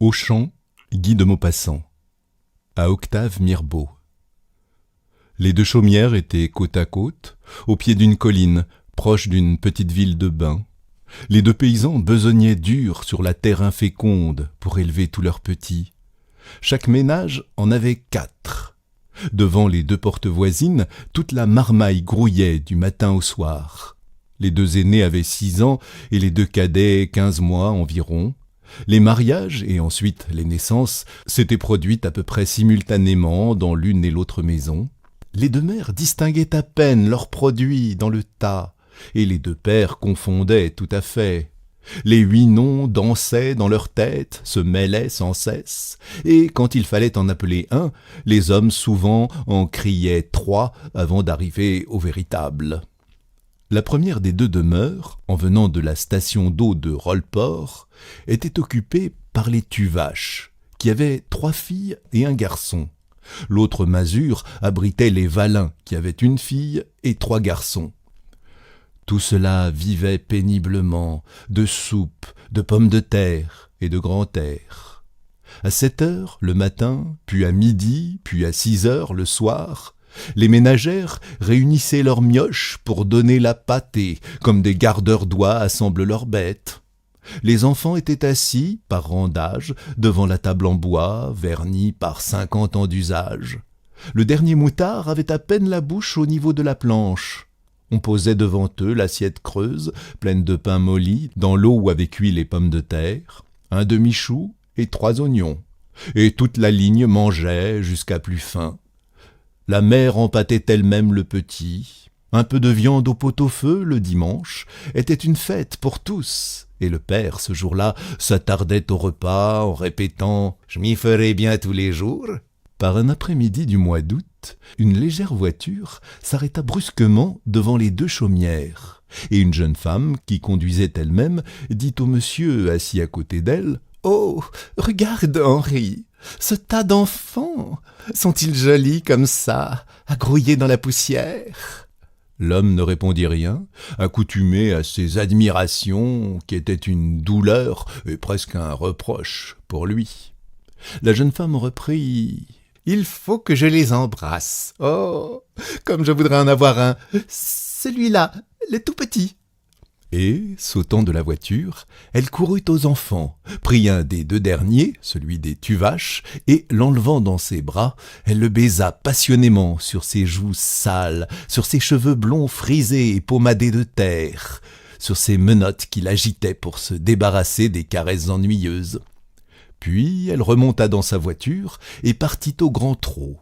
Auchan, Guy de Maupassant, à Octave Mirbeau. Les deux chaumières étaient côte à côte, au pied d'une colline, proche d'une petite ville de bains. Les deux paysans besognaient dur sur la terre inféconde pour élever tous leurs petits. Chaque ménage en avait 4. Devant les 2 portes voisines, toute la marmaille grouillait du matin au soir. Les 2 aînés avaient 6 ans et les 2 cadets 15 mois environ. Les mariages et ensuite les naissances s'étaient produites à peu près simultanément dans l'une et l'autre maison. Les 2 mères distinguaient à peine leurs produits dans le tas, et les 2 pères confondaient tout à fait. Les 8 noms dansaient dans leur tête, se mêlaient sans cesse, et quand il fallait en appeler un, les hommes souvent en criaient 3 avant d'arriver au véritable. La première des 2 demeures, en venant de la station d'eau de Rolleport, était occupée par les Tuvache, qui avaient 3 filles et un garçon. L'autre masure abritait les Valin, qui avaient une fille et 3 garçons. Tout cela vivait péniblement, de soupe, de pommes de terre et de grand air. À 7 heures le matin, puis à midi, puis à 6 heures le soir, les ménagères réunissaient leurs mioches pour donner la pâtée, comme des gardeurs d'oies assemblent leurs bêtes. Les enfants étaient assis, par rang d'âge, devant la table en bois, vernie par 50 ans d'usage. Le dernier moutard avait à peine la bouche au niveau de la planche. On posait devant eux l'assiette creuse, pleine de pain molli, dans l'eau où avaient cuit les pommes de terre, un demi-chou et 3 oignons. Et toute la ligne mangeait jusqu'à plus faim. La mère empâtait elle-même le petit. Un peu de viande au pot-au-feu le dimanche était une fête pour tous. Et le père, ce jour-là, s'attardait au repas en répétant « Je m'y ferai bien tous les jours ». Par un après-midi du mois d'août, une légère voiture s'arrêta brusquement devant les 2 chaumières. Et une jeune femme, qui conduisait elle-même, dit au monsieur assis à côté d'elle « Oh, regarde, Henri, ce tas d'enfants, sont-ils jolis comme ça, à grouiller dans la poussière ?» L'homme ne répondit rien, accoutumé à ces admirations qui étaient une douleur et presque un reproche pour lui. La jeune femme reprit « Il faut que je les embrasse. Oh, comme je voudrais en avoir un, celui-là, le tout petit. » Et, sautant de la voiture, elle courut aux enfants, prit un des 2 derniers, celui des Tuvache, et, l'enlevant dans ses bras, elle le baisa passionnément sur ses joues sales, sur ses cheveux blonds frisés et pommadés de terre, sur ses menottes qu'il agitait pour se débarrasser des caresses ennuyeuses. Puis elle remonta dans sa voiture et partit au grand trot.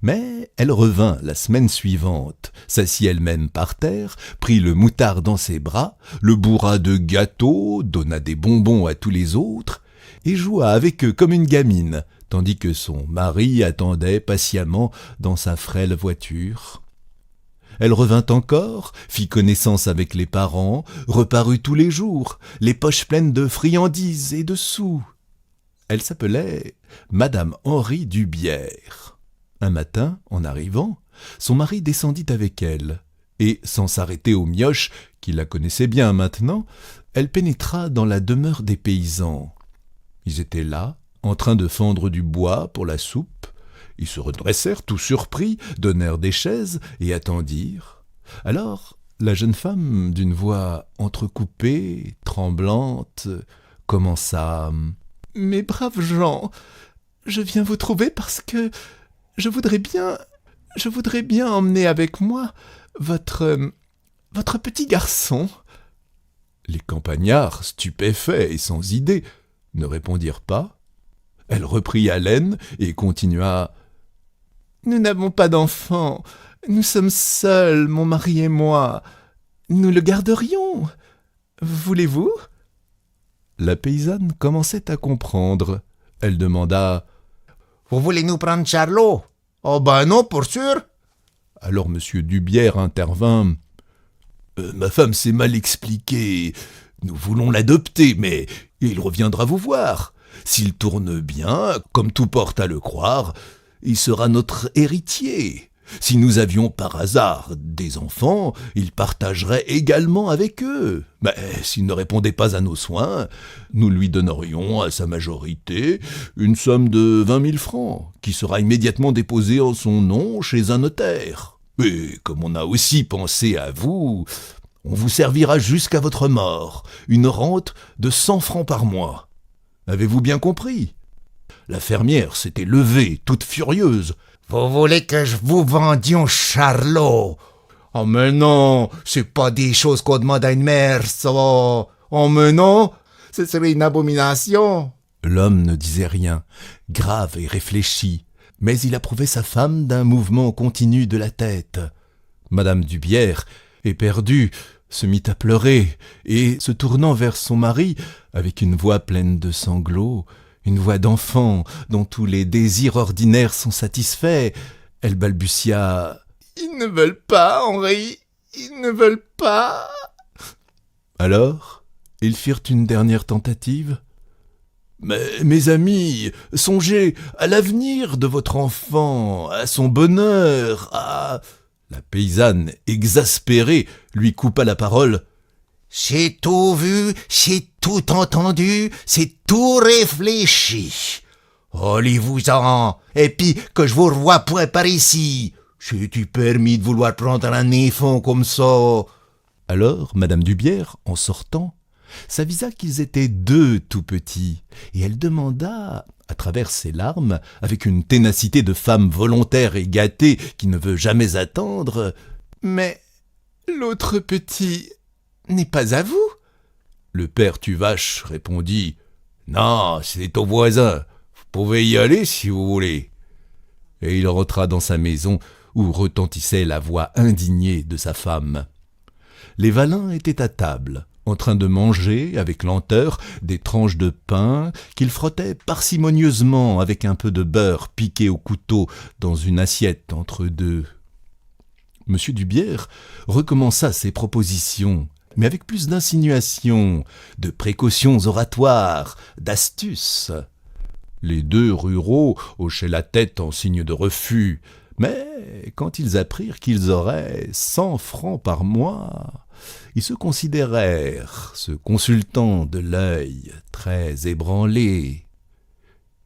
Mais elle revint la semaine suivante, s'assit elle-même par terre, prit le moutard dans ses bras, le bourra de gâteaux, donna des bonbons à tous les autres, et joua avec eux comme une gamine, tandis que son mari attendait patiemment dans sa frêle voiture. Elle revint encore, fit connaissance avec les parents, reparut tous les jours, les poches pleines de friandises et de sous. Elle s'appelait Madame Henri Dubière. Un matin, en arrivant, son mari descendit avec elle, et, sans s'arrêter aux mioches, qui la connaissaient bien maintenant, elle pénétra dans la demeure des paysans. Ils étaient là, en train de fendre du bois pour la soupe. Ils se redressèrent tout surpris, donnèrent des chaises et attendirent. Alors, la jeune femme, d'une voix entrecoupée, tremblante, commença « Mes braves gens, je viens vous trouver parce que je voudrais bien emmener avec moi votre petit garçon. » Les campagnards, stupéfaits et sans idée, ne répondirent pas. Elle reprit haleine et continua « Nous n'avons pas d'enfant, nous sommes seuls, mon mari et moi. Nous le garderions. Voulez-vous » La paysanne commençait à comprendre. Elle demanda « Vous voulez nous prendre Charlot ? Oh ben non, pour sûr !» Alors M. Dubière intervint. « Ma femme s'est mal expliquée. Nous voulons l'adopter, mais il reviendra vous voir. S'il tourne bien, comme tout porte à le croire, il sera notre héritier. Si nous avions par hasard des enfants, il partagerait également avec eux. Mais s'il ne répondait pas à nos soins, nous lui donnerions à sa majorité une somme de 20 000 francs, qui sera immédiatement déposée en son nom chez un notaire. Et comme on a aussi pensé à vous, on vous servira jusqu'à votre mort une rente de 100 francs par mois. Avez-vous bien compris ? La fermière s'était levée, toute furieuse. « Vous voulez que je vous vendions Charlot? Oh mais non, c'est pas des choses qu'on demande à une mère, ça. Oh mais non, ce serait une abomination. » L'homme ne disait rien, grave et réfléchi, mais il approuvait sa femme d'un mouvement continu de la tête. Madame Dubière, éperdue, se mit à pleurer, et, se tournant vers son mari, avec une voix pleine de sanglots, une voix d'enfant dont tous les désirs ordinaires sont satisfaits, elle balbutia « Ils ne veulent pas, Henri, ils ne veulent pas !» Alors, ils firent une dernière tentative. « Mais, mes amis, songez à l'avenir de votre enfant, à son bonheur, à... » La paysanne, exaspérée, lui coupa la parole. « J'ai tout vu, j'ai tout entendu, c'est tout réfléchi. Allez-vous-en, et puis que je vous revois point par ici. J'ai-tu permis de vouloir prendre un enfant comme ça? » Alors, Madame Dubière, en sortant, s'avisa qu'ils étaient deux tout petits, et elle demanda, à travers ses larmes, avec une ténacité de femme volontaire et gâtée qui ne veut jamais attendre, « Mais l'autre petit n'est pas à vous ?» Le père Tuvache répondit « Non, c'est au voisin, vous pouvez y aller si vous voulez. » Et il rentra dans sa maison où retentissait la voix indignée de sa femme. Les Valin étaient à table, en train de manger, avec lenteur, des tranches de pain qu'ils frottaient parcimonieusement avec un peu de beurre piqué au couteau dans une assiette entre deux. Monsieur Dubière recommença ses propositions, mais avec plus d'insinuation, de précautions oratoires, d'astuces. Les deux ruraux hochaient la tête en signe de refus, mais quand ils apprirent qu'ils auraient 100 francs par mois, ils se considérèrent, se consultant de l'œil très ébranlé.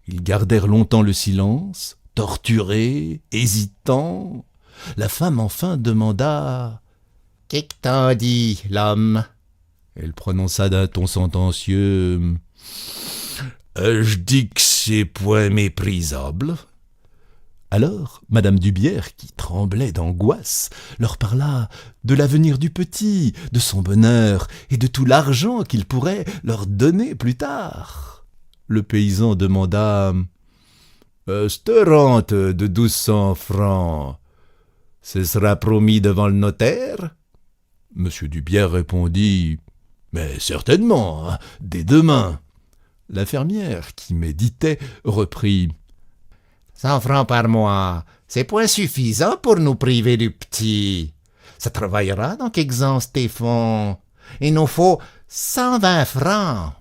Ils gardèrent longtemps le silence, torturés, hésitants. La femme enfin demanda « Qu'est-ce que t'en dis, l'homme ?» Elle prononça d'un ton sentencieux « Je dis que c'est point méprisable. » Alors, Madame Dubière, qui tremblait d'angoisse, leur parla de l'avenir du petit, de son bonheur et de tout l'argent qu'il pourrait leur donner plus tard. Le paysan demanda « Cette rente de 1200 francs, ce sera promis devant le notaire ?» Monsieur Dubière répondit « Mais certainement, hein, dès demain. » La fermière, qui méditait, reprit « 100 francs par mois, c'est point suffisant pour nous priver du petit. Ça travaillera dans quelques ans, Stéphane. Il nous faut 120 francs. »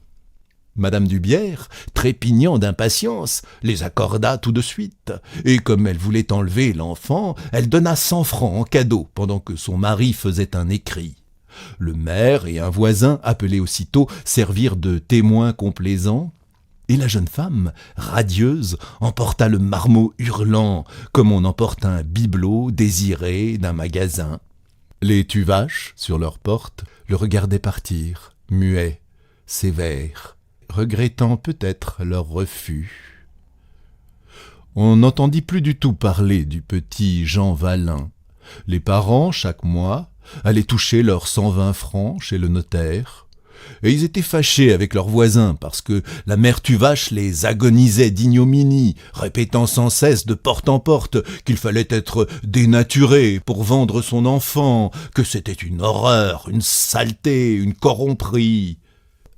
Madame Dubière, trépignant d'impatience, les accorda tout de suite, et comme elle voulait enlever l'enfant, elle donna 100 francs en cadeau pendant que son mari faisait un écrit. Le maire et un voisin, appelés aussitôt, servirent de témoins complaisants, et la jeune femme, radieuse, emporta le marmot hurlant, comme on emporte un bibelot désiré d'un magasin. Les Tuvache, sur leur porte, le regardaient partir, muets, sévères, regrettant peut-être leur refus. On n'entendit plus du tout parler du petit Jean Valin. Les parents, chaque mois, allaient toucher leurs 120 francs chez le notaire, et ils étaient fâchés avec leurs voisins parce que la mère Tuvache les agonisait d'ignominie, répétant sans cesse de porte en porte qu'il fallait être dénaturé pour vendre son enfant, que c'était une horreur, une saleté, une corromperie.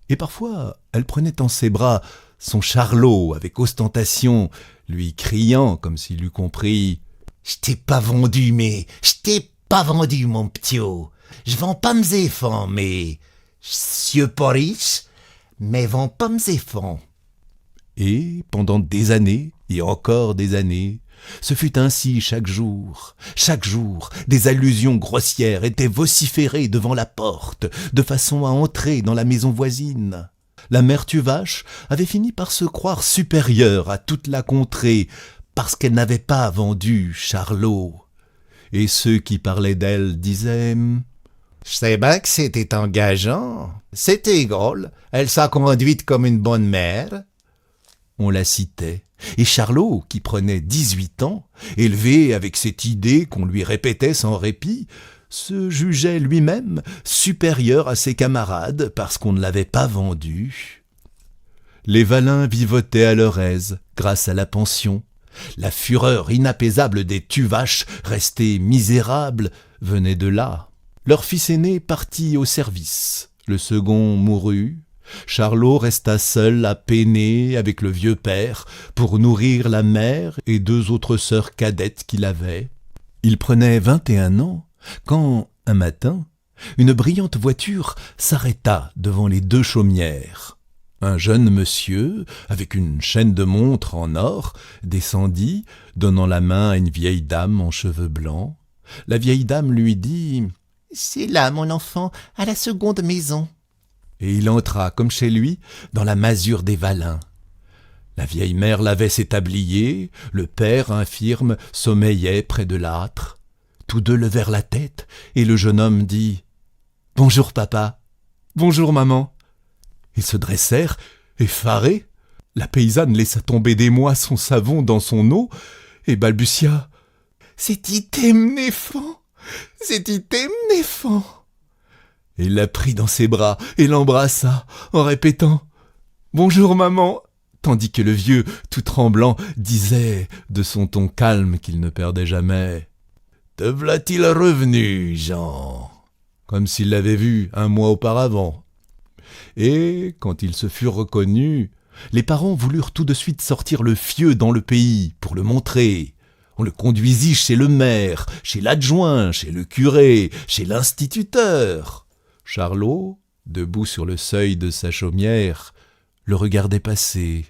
Et parfois, elle prenait en ses bras son Charlot avec ostentation, lui criant comme s'il eût compris « Je t'ai pas vendu, mais je t'ai pas vendu, mon p'tio. Je vends pas mes enfants, mais je suis pas riche, mais vends pas mes enfants. » Et pendant des années, et encore des années, Ce fut ainsi chaque jour, des allusions grossières étaient vociférées devant la porte, de façon à entrer dans la maison voisine. La mère Tuvache avait fini par se croire supérieure à toute la contrée, parce qu'elle n'avait pas vendu Charlot. Et ceux qui parlaient d'elle disaient « Je sais bien que c'était engageant. C'était drôle. Elle s'est conduite comme une bonne mère. » On la citait. Et Charlot, qui prenait 18 ans, élevé avec cette idée qu'on lui répétait sans répit, se jugeait lui-même supérieur à ses camarades parce qu'on ne l'avait pas vendu. Les Valin vivotaient à leur aise grâce à la pension. La fureur inapaisable des Tuvache, restés misérables, venait de là. Leur fils aîné partit au service. Le second mourut. Charlot resta seul à peiner avec le vieux père pour nourrir la mère et 2 autres sœurs cadettes qu'il avait. Il prenait 21 ans quand, un matin, une brillante voiture s'arrêta devant les 2 chaumières. Un jeune monsieur, avec une chaîne de montre en or, descendit, donnant la main à une vieille dame en cheveux blancs. La vieille dame lui dit « C'est là, mon enfant, à la seconde maison. » Et il entra, comme chez lui, dans la masure des Valin. La vieille mère lavait ses tabliers, le père infirme sommeillait près de l'âtre. Tous 2 levèrent la tête, et le jeune homme dit « Bonjour papa, bonjour maman ». Ils se dressèrent, effarés. La paysanne laissa tomber d'émoi son savon dans son eau, et balbutia « C'est item néfant, c'est item néfant ». Il la prit dans ses bras et l'embrassa en répétant « Bonjour maman », tandis que le vieux, tout tremblant, disait de son ton calme qu'il ne perdait jamais « Te v'là-t-il revenu, Jean ?» comme s'il l'avait vu 1 mois auparavant. Et, quand ils se furent reconnus, les parents voulurent tout de suite sortir le fieu dans le pays pour le montrer. On le conduisit chez le maire, chez l'adjoint, chez le curé, chez l'instituteur. Charlot, debout sur le seuil de sa chaumière, le regardait passer.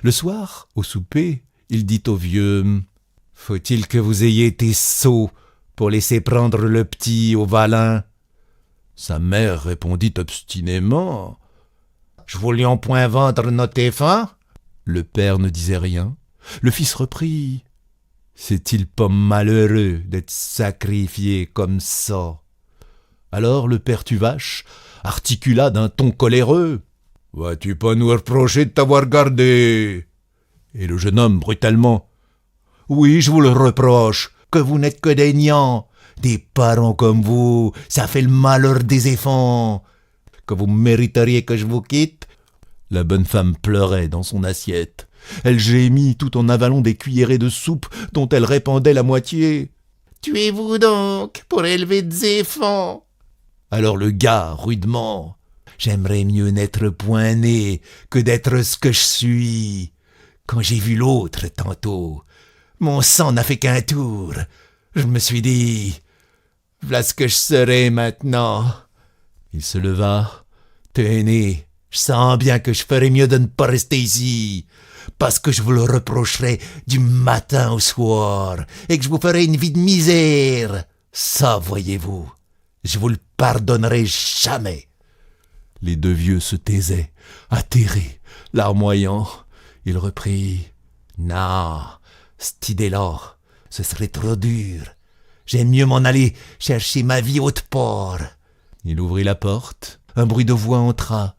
Le soir, au souper, il dit au vieux « Faut-il que vous ayez été sot pour laisser prendre le petit au Valin ?» Sa mère répondit obstinément « Je voulions point vendre notre enfant. » Le père ne disait rien. Le fils reprit « C'est-il pas malheureux d'être sacrifié comme ça ?» Alors le père Tuvache articula d'un ton coléreux « Vas-tu pas nous reprocher de t'avoir gardé ?» Et le jeune homme brutalement « Oui, je vous le reproche, que vous n'êtes que des niants. Des parents comme vous, ça fait le malheur des enfants. Que vous mériteriez que je vous quitte ?» La bonne femme pleurait dans son assiette. Elle gémit tout en avalant des cuillerées de soupe dont elle répandait la moitié. « Tuez-vous donc pour élever des enfants ?» Alors le gars, rudement, « J'aimerais mieux n'être point né que d'être ce que je suis. Quand j'ai vu l'autre tantôt, mon sang n'a fait qu'un tour. Je me suis dit, voilà ce que je serai maintenant. » Il se leva. « Tenez, je sens bien que je ferais mieux de ne pas rester ici, parce que je vous le reprocherai du matin au soir, et que je vous ferai une vie de misère. Ça, voyez-vous, je vous le pardonnerai jamais. » Les 2 vieux se taisaient, atterrés, larmoyants. Il reprit « Non, cette idée-là, ce serait trop dur. J'aime mieux m'en aller chercher ma vie autre part. » Il ouvrit la porte. Un bruit de voix entra.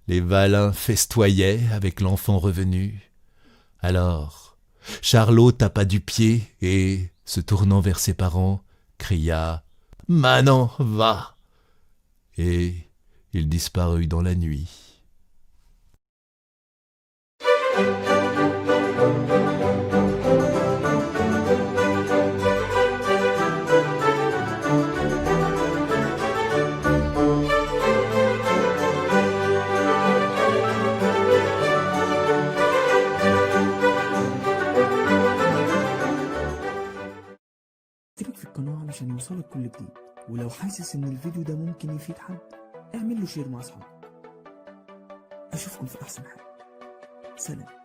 Les Valin festoyaient avec l'enfant revenu. Alors, Charlot tapa du pied et, se tournant vers ses parents, cria « Manon, va !» Et il disparut dans la nuit. اشترك في القناة علشان يوصلك كل جديد، ولو حاسس ان الفيديو ده ممكن يفيد حد اعمل له شير مع اصحابك. اشوفكم في احسن حال. سلام.